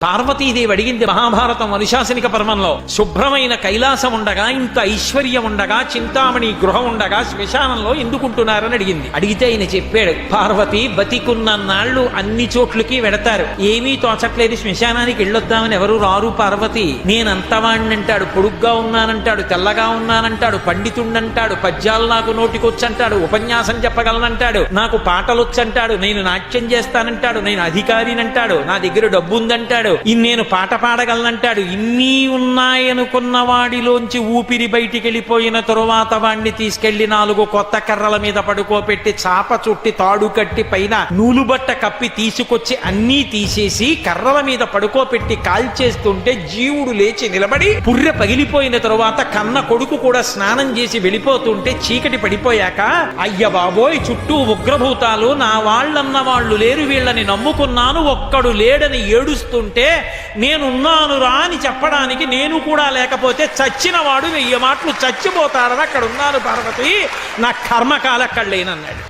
పార్వతీదేవి అడిగింది మహాభారతం అనుశాసనిక పర్వంలో, శుభ్రమైన కైలాసం ఉండగా, ఇంత ఐశ్వర్యం ఉండగా, చింతామణి గృహం ఉండగా శ్మశానంలో ఎందుకుంటున్నారని అడిగింది. అడిగితే ఆయన చెప్పాడు, పార్వతి బతికున్న నాళ్లు అన్ని చోట్లకి వెడతారు, ఏమీ తోచట్లేదు, శ్మశానానికి వెళ్ళొద్దామని ఎవరు రారు పార్వతి. నేనంతవాణ్ణంటాడు, పొడుగ్గా ఉన్నానంటాడు, తెల్లగా ఉన్నానంటాడు, పండితుండంటాడు, పద్యాలు నాకు నోటికొచ్చంటాడు, ఉపన్యాసం చెప్పగలనంటాడు, నాకు పాటలొచ్చంటాడు, నేను నాట్యం చేస్తానంటాడు, నేను అధికారినంటాడు, నా దగ్గర డబ్బు ఉందంటాడు, నేను పాట పాడగలనంటాడు. ఇన్ని ఉన్నాయనుకున్న వాడిలోంచి ఊపిరి బయటికి వెళ్ళిపోయిన తరువాత వాణ్ణి తీసుకెళ్లి 4 కొత్త కర్రల మీద పడుకోపెట్టి చాప చుట్టి తాడు కట్టి పైన నూలుబట్ట కప్పి తీసుకొచ్చి అన్నీ తీసేసి కర్రల మీద పడుకోపెట్టి కాల్చేస్తుంటే జీవుడు లేచి నిలబడి పుర్రె పగిలిపోయిన తరువాత కన్న కొడుకు కూడా స్నానం చేసి వెళ్ళిపోతుంటే చీకటి పడిపోయాక, అయ్య బాబోయ్ చుట్టూ ఉగ్రభూతాలు, నా వాళ్ళన్న వాళ్ళు లేరు, వీళ్ళని నమ్ముకున్నాను, ఒక్కడు లేడని ఏడుస్తుంటే నేనున్నాను రా అని చెప్పడానికి నేను కూడా లేకపోతే చచ్చిన వాడు 1000 మాటలు చచ్చిపోతాడని అక్కడ ఉన్నాను పార్వతి, నా కర్మకాల అక్కడ లేనన్నాడు.